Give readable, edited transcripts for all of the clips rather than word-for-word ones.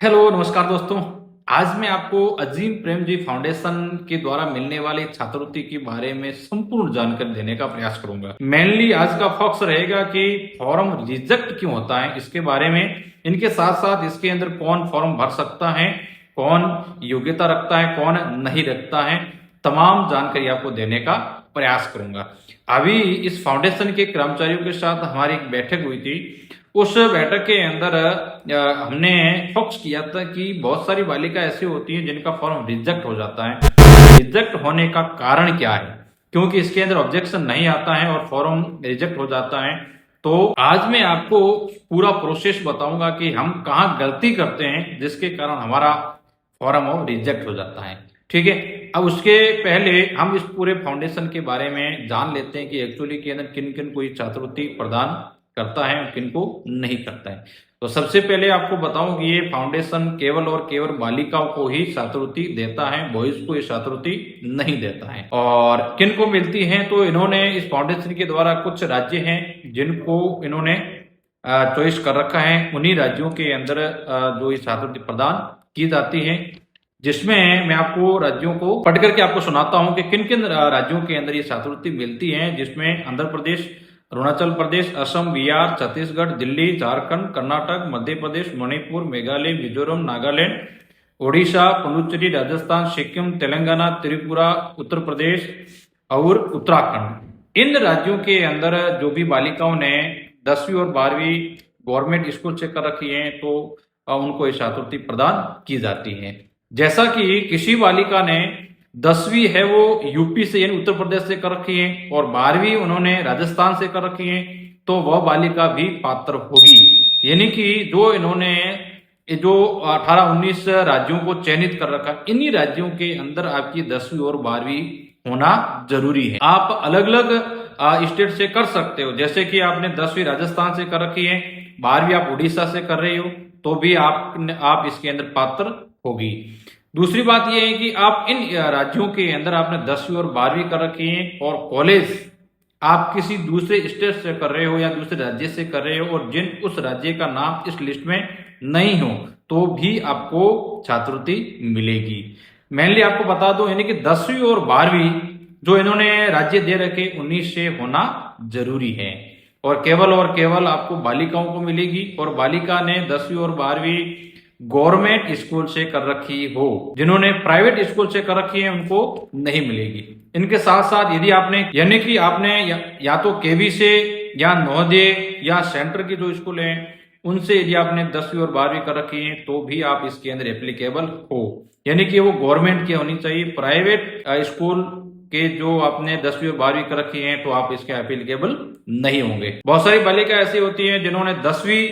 Hello नमस्कार दोस्तों। आज मैं आपको अजीम प्रेमजी फाउंडेशन के द्वारा मिलने वाली छात्रवृत्ति के बारे में संपूर्ण जानकारी देने का प्रयास करूंगा। मेनली आज का फोकस रहेगा कि फॉर्म रिजेक्ट क्यों होता है इसके बारे में, इनके साथ साथ इसके अंदर कौन फॉर्म भर सकता है, कौन योग्यता रखता है, कौन नहीं रखता है, तमाम जानकारी आपको देने का प्रयास करूंगा। अभी इस फाउंडेशन के कर्मचारियों के साथ हमारी एक बैठक हुई थी। उस बैठक के अंदर हमने फोकस किया था कि बहुत सारी बालिका ऐसी होती हैं जिनका फॉर्म रिजेक्ट हो जाता है। रिजेक्ट होने का कारण क्या है, क्योंकि इसके अंदर ऑब्जेक्शन नहीं आता है और फॉर्म रिजेक्ट हो जाता है। तो आज मैं आपको पूरा प्रोसेस बताऊंगा कि हम कहाँ गलती करते हैं जिसके कारण हमारा फॉर्म हो रिजेक्ट हो जाता है। ठीक है, अब उसके पहले हम इस पूरे फाउंडेशन के बारे में जान लेते हैं कि एक्चुअली के अंदर किन किन को ये छात्रवृत्ति प्रदान करता है और किन को नहीं करता है। तो सबसे पहले आपको बताऊं कि ये फाउंडेशन केवल और केवल बालिकाओं को ही छात्रवृत्ति देता है, बॉयज को ये छात्रवृत्ति नहीं देता है। और किन को मिलती है, तो इन्होंने इस फाउंडेशन के द्वारा कुछ राज्य हैं जिनको इन्होंने चॉइस कर रखा है। उन्हीं राज्यों के अंदर जो ये छात्रवृत्ति प्रदान की जाती है, जिसमें मैं आपको राज्यों को पढ़ करके आपको सुनाता हूं कि किन किन राज्यों के अंदर ये छात्रवृत्ति मिलती है। जिसमें आंध्र प्रदेश, अरुणाचल प्रदेश, असम, बिहार, छत्तीसगढ़, दिल्ली, झारखंड, कर्नाटक, मध्य प्रदेश, मणिपुर, मेघालय, मिजोरम, नागालैंड, ओडिशा, पुडुचेरी, राजस्थान, सिक्किम, तेलंगाना, त्रिपुरा, उत्तर प्रदेश और उत्तराखंड। इन राज्यों के अंदर जो भी बालिकाओं ने 10वीं और 12वीं गवर्नमेंट स्कूल से कर रखी है तो उनको ये छात्रवृत्ति प्रदान की जाती है। जैसा कि किसी बालिका ने 10वीं है वो यूपी से यानी उत्तर प्रदेश से कर रखी है और 12वीं उन्होंने राजस्थान से कर रखी है, तो वह बालिका भी पात्र होगी। यानी कि जो इन्होंने जो 18-19 राज्यों को चयनित कर रखा, इन्हीं राज्यों के अंदर आपकी 10वीं और 12वीं होना जरूरी है। आप अलग अलग स्टेट से कर सकते हो, जैसे कि आपने 10वीं राजस्थान से कर रखी है, 12वीं आप उड़ीसा से कर रहे हो, तो भी आप इसके अंदर पात्र होगी। दूसरी बात यह है कि आप इन राज्यों के अंदर आपने 10वीं और 12वीं कर रखी है और कॉलेज आप किसी दूसरे स्टेट से कर रहे हो या दूसरे राज्य से कर रहे हो और जिन उस राज्य का नाम इस लिस्ट में नहीं हो, तो भी आपको छात्रवृत्ति मिलेगी। मेनली आपको बता दो, यानी कि 10वीं और 12वीं जो इन्होंने राज्य दे रखे उन्हीं से होना जरूरी है और केवल आपको बालिकाओं को मिलेगी। और बालिका ने 10वीं और 12वीं गवर्नमेंट स्कूल से कर रखी हो, जिन्होंने प्राइवेट स्कूल से कर रखी है उनको नहीं मिलेगी। इनके साथ साथ यदि आपने यानी कि आपने या तो केवी से या नवोदय या सेंटर की जो स्कूल है उनसे यदि आपने 10वीं और 12वीं कर रखी है तो भी आप इसके अंदर एप्लीकेबल हो, यानी कि वो गवर्नमेंट की होनी चाहिए। प्राइवेट स्कूल के जो आपने 10वीं और 12वीं कर रखी है तो आप इसके एप्लीकेबल नहीं होंगे। बहुत सारी बालिका ऐसी होती है जिन्होंने 10वीं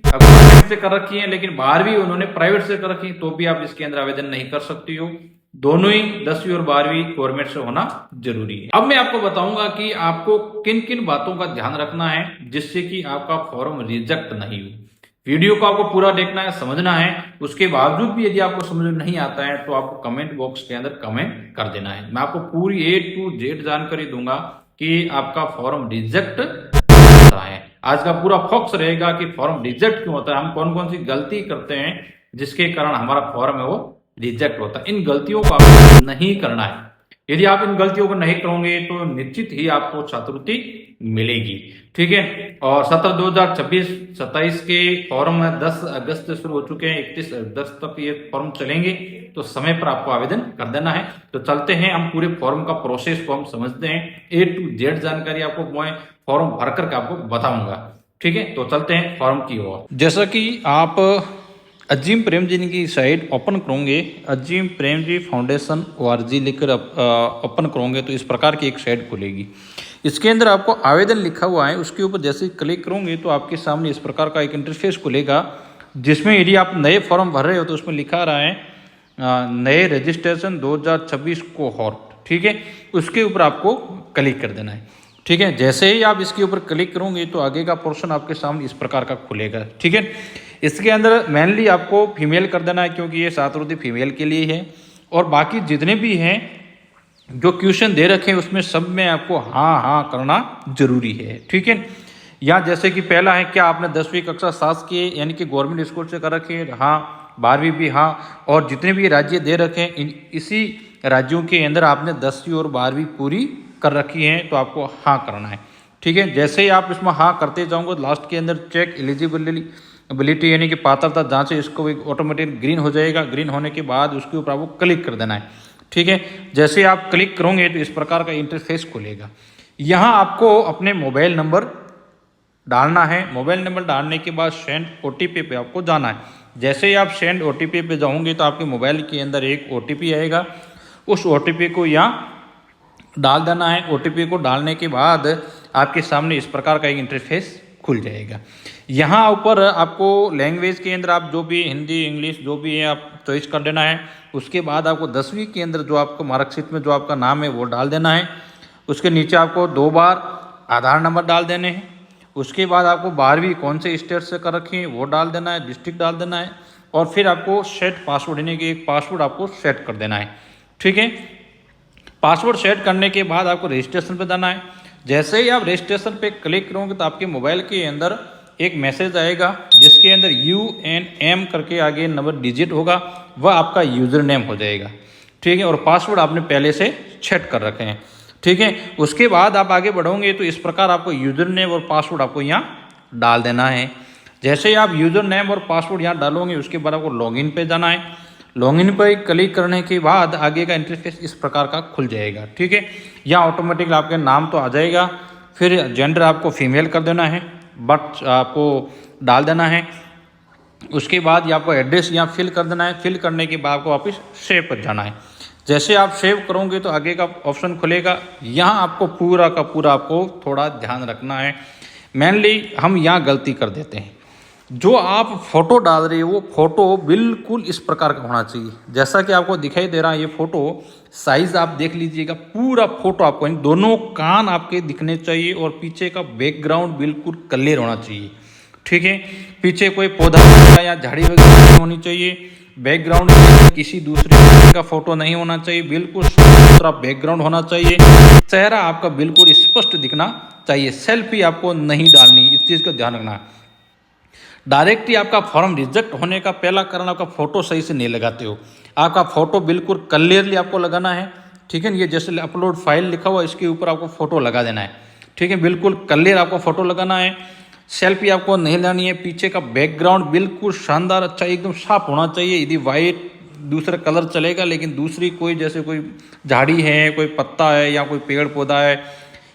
गवर्नमेंट से कर रखी है लेकिन 12वीं उन्होंने प्राइवेट से कर रखी है, तो भी आप इसके अंदर आवेदन नहीं कर सकती हो। दोनों ही 10वीं और 12वीं गवर्नमेंट से होना जरूरी है। अब मैं आपको बताऊंगा कि आपको किन किन बातों का ध्यान रखना है जिससे कि आपका फॉर्म रिजेक्ट नहीं हो। वीडियो को आपको पूरा देखना है, समझना है। उसके बावजूद भी यदि आपको समझ नहीं आता है तो आपको कमेंट बॉक्स के अंदर कमेंट कर देना है। मैं आपको पूरी A to Z जानकारी दूंगा कि आपका फॉर्म रिजेक्ट होता है। आज का पूरा फोकस रहेगा कि फॉर्म रिजेक्ट क्यों होता है, हम कौन कौन सी गलती करते हैं जिसके कारण हमारा फॉर्म है वो रिजेक्ट होता है। इन गलतियों को आपको नहीं करना है। यदि आप इन गलतियों को नहीं करोगे तो निश्चित ही आपको छात्रवृत्ति मिलेगी। ठीक है, और 17/2026-27 के फॉर्म 10 अगस्त से शुरू हो चुके हैं, 31 अगस्त तक ये फॉर्म चलेंगे, तो समय पर आपको आवेदन कर देना है। तो चलते हैं, हम पूरे फॉर्म का प्रोसेस को हम समझते हैं। A to Z जानकारी आपको मैं फॉर्म भर करके आपको बताऊंगा। ठीक है, तो चलते हैं फॉर्म की ओर। जैसा कि आप अजीम प्रेमजी की साइट ओपन करोगे, अजीम प्रेमजी फाउंडेशन ORG लिखकर ओपन करोगे तो इस प्रकार की एक साइट खुलेगी। इसके अंदर आपको आवेदन लिखा हुआ है, उसके ऊपर जैसे क्लिक करोगे तो आपके सामने इस प्रकार का एक इंटरफेस खुलेगा, जिसमें यदि आप नए फॉर्म भर रहे हो तो उसमें लिखा रहा है नए रजिस्ट्रेशन 2026 कोहॉर्ट। ठीक है, उसके ऊपर आपको क्लिक कर देना है। ठीक है, जैसे ही आप इसके ऊपर क्लिक करोगे तो आगे का पोर्शन आपके सामने इस प्रकार का खुलेगा। ठीक है, इसके अंदर मेनली आपको फीमेल कर देना है क्योंकि ये छात्रवृत्ति फीमेल के लिए है, और बाकी जितने भी हैं जो क्वेश्चन दे रखे हैं उसमें सब में आपको हाँ हाँ करना जरूरी है। ठीक है, या जैसे कि पहला है, क्या आपने 10वीं कक्षा शासकीय यानी कि गवर्नमेंट स्कूल से कर रखी है? हाँ। 12वीं भी हाँ, और जितने भी राज्य दे रखे हैं इसी राज्यों के अंदर आपने 10वीं और 12वीं पूरी कर रखी है तो आपको हाँ करना है। ठीक है, जैसे ही आप इसमें हाँ करते जाओगे लास्ट के अंदर चेक एलिजिबिलिटी यानी कि पात्रता जांच, इसको एक ऑटोमेटिक ग्रीन हो जाएगा। ग्रीन होने के बाद उसके ऊपर आपको क्लिक कर देना है। ठीक है, जैसे आप क्लिक करोगे तो इस प्रकार का इंटरफेस खुलेगा। यहाँ आपको अपने मोबाइल नंबर डालना है। मोबाइल नंबर डालने के बाद सेंड OTP पे आपको जाना है। जैसे ही आप सेंड OTP पे जाओगे तो आपके मोबाइल के अंदर एक OTP आएगा, उस OTP को यहाँ डाल देना है। OTP को डालने के बाद आपके सामने इस प्रकार का एक इंटरफेस खुल जाएगा। यहाँ ऊपर आपको लैंग्वेज के अंदर आप जो भी हिंदी इंग्लिश जो भी है आप चॉइस कर देना है। उसके बाद आपको 10वीं के अंदर जो आपको मार्कशीट में जो आपका नाम है वो डाल देना है। उसके नीचे आपको 2 बार आधार नंबर डाल देने हैं। उसके बाद आपको 12वीं कौन से स्टेट से कर रखी है वो डाल देना है, डिस्ट्रिक्ट डाल देना है, और फिर आपको सेट पासवर्ड यानी कि एक पासवर्ड आपको सेट कर देना है। ठीक है, पासवर्ड सेट करने के बाद आपको रजिस्ट्रेशन पे जाना है। जैसे ही आप रजिस्ट्रेशन पे क्लिक करोगे तो आपके मोबाइल के अंदर एक मैसेज आएगा जिसके अंदर UNM करके आगे नंबर डिजिट होगा, वह आपका यूज़र नेम हो जाएगा। ठीक है, और पासवर्ड आपने पहले से सेट कर रखे हैं। ठीक है, उसके बाद आप आगे बढ़ोगे तो इस प्रकार आपको यूज़र नेम और पासवर्ड आपको यहाँ डाल देना है। जैसे ही आप यूज़र नेम और पासवर्ड यहाँ डालोगे उसके बाद आपको लॉगिन पे जाना है। लॉगिन पर क्लिक करने के बाद आगे का इंटरफेस इस प्रकार का खुल जाएगा। ठीक है, यहाँ ऑटोमेटिकली आपके नाम तो आ जाएगा, फिर जेंडर आपको फीमेल कर देना है, बट आपको डाल देना है। उसके बाद ये आपको एड्रेस यहाँ फिल कर देना है। फिल करने के बाद आपको वापस सेव पर जाना है। जैसे आप सेव करोगे तो आगे का ऑप्शन खुलेगा। यहाँ आपको पूरा का पूरा आपको थोड़ा ध्यान रखना है। मेनली हम यहाँ गलती कर देते हैं, जो आप फोटो डाल रहे हो वो फोटो बिल्कुल इस प्रकार का होना चाहिए जैसा कि आपको दिखाई दे रहा है। ये फोटो साइज आप देख लीजिएगा, पूरा फोटो आपको दोनों कान आपके दिखने चाहिए और पीछे का बैकग्राउंड बिल्कुल क्लियर होना चाहिए। ठीक है, पीछे कोई पौधा या झाड़ी वगैरह नहीं होनी चाहिए। बैकग्राउंड किसी दूसरे का फोटो नहीं होना चाहिए, बिल्कुल साफ सुथरा बैकग्राउंड होना चाहिए। चेहरा आपका बिल्कुल स्पष्ट दिखना चाहिए। सेल्फी आपको नहीं डालनी, इस चीज़ का ध्यान रखना। डायरेक्ट ही आपका फॉर्म रिजेक्ट होने का पहला कारण आपका फ़ोटो सही से नहीं लगाते हो। आपका फ़ोटो बिल्कुल क्लियरली आपको लगाना है। ठीक है, ये जैसे अपलोड फाइल लिखा हुआ इसके ऊपर आपको फ़ोटो लगा देना है। ठीक है, बिल्कुल क्लियर आपको फ़ोटो लगाना है। सेल्फी आपको नहीं लानी है। पीछे का बैकग्राउंड बिल्कुल शानदार अच्छा एकदम साफ होना चाहिए। यदि वाइट दूसरा कलर चलेगा, लेकिन दूसरी कोई जैसे कोई झाड़ी है, कोई पत्ता है या कोई पेड़ पौधा है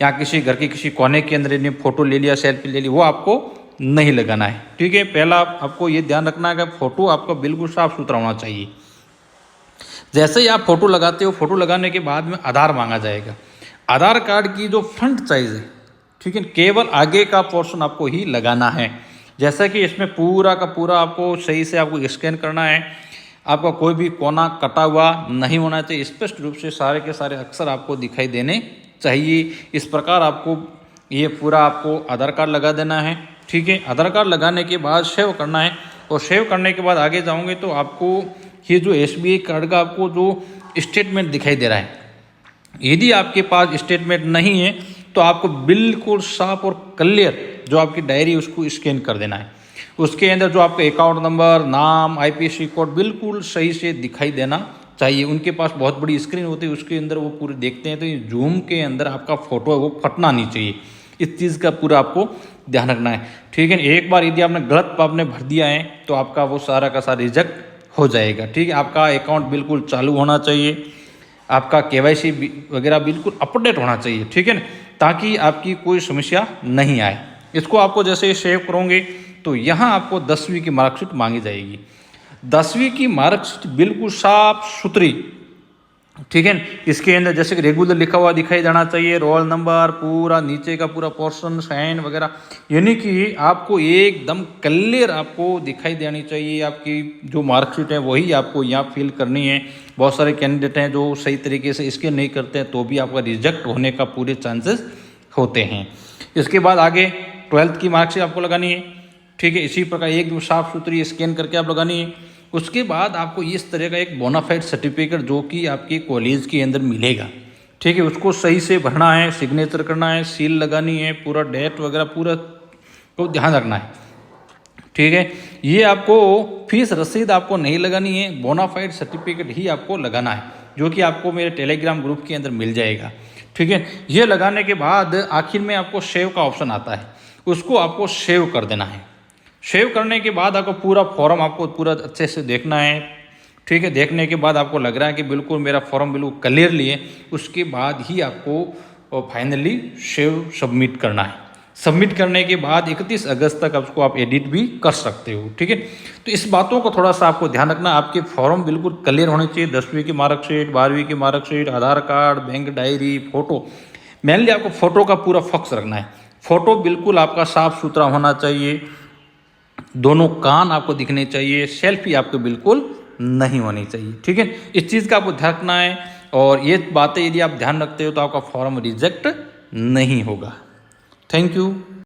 या किसी घर के किसी कोने के अंदर इन्हें फ़ोटो ले लिया, सेल्फी ले ली, वो आपको नहीं लगाना है। ठीक है, पहला आपको ये ध्यान रखना है कि फ़ोटो आपका बिल्कुल साफ सुथरा होना चाहिए। जैसे ही आप फ़ोटो लगाते हो, फ़ोटो लगाने के बाद में आधार मांगा जाएगा। आधार कार्ड की जो फ्रंट साइज़ है, ठीक है, केवल आगे का पोर्शन आपको ही लगाना है। जैसा कि इसमें पूरा का पूरा आपको सही से आपको स्कैन करना है। आपका कोई भी कोना कटा हुआ नहीं होना चाहिए। स्पष्ट रूप से सारे के सारे अक्षर आपको दिखाई देने चाहिए। इस प्रकार आपको ये पूरा आपको आधार कार्ड लगा देना है। ठीक है, आधार कार्ड लगाने के बाद सेव करना है, और सेव करने के बाद आगे जाओगे तो आपको ये जो SBI कार्ड का आपको जो स्टेटमेंट दिखाई दे रहा है, यदि आपके पास स्टेटमेंट नहीं है तो आपको बिल्कुल साफ और क्लियर जो आपकी डायरी उसको स्कैन कर देना है। उसके अंदर जो आपका अकाउंट नंबर, नाम, IPC कोड बिल्कुल सही से दिखाई देना चाहिए। उनके पास बहुत बड़ी स्क्रीन होती है, उसके अंदर वो पूरे देखते हैं, तो ये जूम के अंदर आपका फ़ोटो है वो फटना नहीं चाहिए। इस चीज़ का पूरा आपको ध्यान रखना है। ठीक है, एक बार यदि आपने गलत आपने भर दिया है तो आपका वो सारा का सारा रिजेक्ट हो जाएगा। ठीक है, आपका अकाउंट बिल्कुल चालू होना चाहिए, आपका KYC वगैरह बिल्कुल अपडेट होना चाहिए। ठीक है ना, ताकि आपकी कोई समस्या नहीं आए। इसको आपको जैसे सेव करोगे तो यहाँ आपको 10वीं की मार्कशीट मांगी जाएगी। 10वीं की मार्कशीट बिल्कुल साफ सुथरी, ठीक है, इसके अंदर जैसे कि रेगुलर लिखा हुआ दिखाई देना चाहिए, रोल नंबर, पूरा नीचे का पूरा पोर्शन, साइन वगैरह, यानी कि आपको एकदम क्लियर आपको दिखाई देनी चाहिए। आपकी जो मार्कशीट है वही आपको यहाँ फिल करनी है। बहुत सारे कैंडिडेट हैं जो सही तरीके से स्कैन नहीं करते हैं तो भी आपका रिजेक्ट होने का पूरे चांसेस होते हैं। इसके बाद आगे 12th की मार्कशीट आपको लगानी है। ठीक है, इसी प्रकार एकदम साफ सुथरी स्कैन करके आप लगानी है। उसके बाद आपको इस तरह का एक बोनाफाइड सर्टिफिकेट जो कि आपके कॉलेज के अंदर मिलेगा, ठीक है, उसको सही से भरना है, सिग्नेचर करना है, सील लगानी है, पूरा डेट वगैरह पूरा को ध्यान रखना है। ठीक है। ये आपको फीस रसीद आपको नहीं लगानी है, बोनाफाइड सर्टिफिकेट ही आपको लगाना है, जो कि आपको मेरे टेलीग्राम ग्रुप के अंदर मिल जाएगा। ठीक है। ये लगाने के बाद आखिर में आपको सेव का ऑप्शन आता है, उसको आपको सेव कर देना है। सेव करने के बाद आपको पूरा फॉर्म आपको पूरा अच्छे से देखना है। ठीक है। देखने के बाद आपको लग रहा है कि बिल्कुल मेरा फॉर्म बिल्कुल क्लियरली है, उसके बाद ही आपको फाइनली सेव सबमिट करना है। सबमिट करने के बाद 31 अगस्त तक उसको आप एडिट भी कर सकते हो। ठीक है। तो इस बातों को थोड़ा सा आपको ध्यान रखना, आपके फॉर्म बिल्कुल क्लियर होने चाहिए। 10वीं की मार्कशीट, 12वीं की marksheet, Aadhaar card, bank diary, photo, mainly आपको फोटो का पूरा फोकस रखना है। फोटो बिल्कुल आपका साफ सुथरा होना चाहिए, दोनों कान आपको दिखने चाहिए, सेल्फी आपको बिल्कुल नहीं होनी चाहिए। ठीक है। इस चीज़ का आपको ध्यान रखना है, और ये बातें यदि आप ध्यान रखते हो तो आपका फॉर्म रिजेक्ट नहीं होगा। Thank you.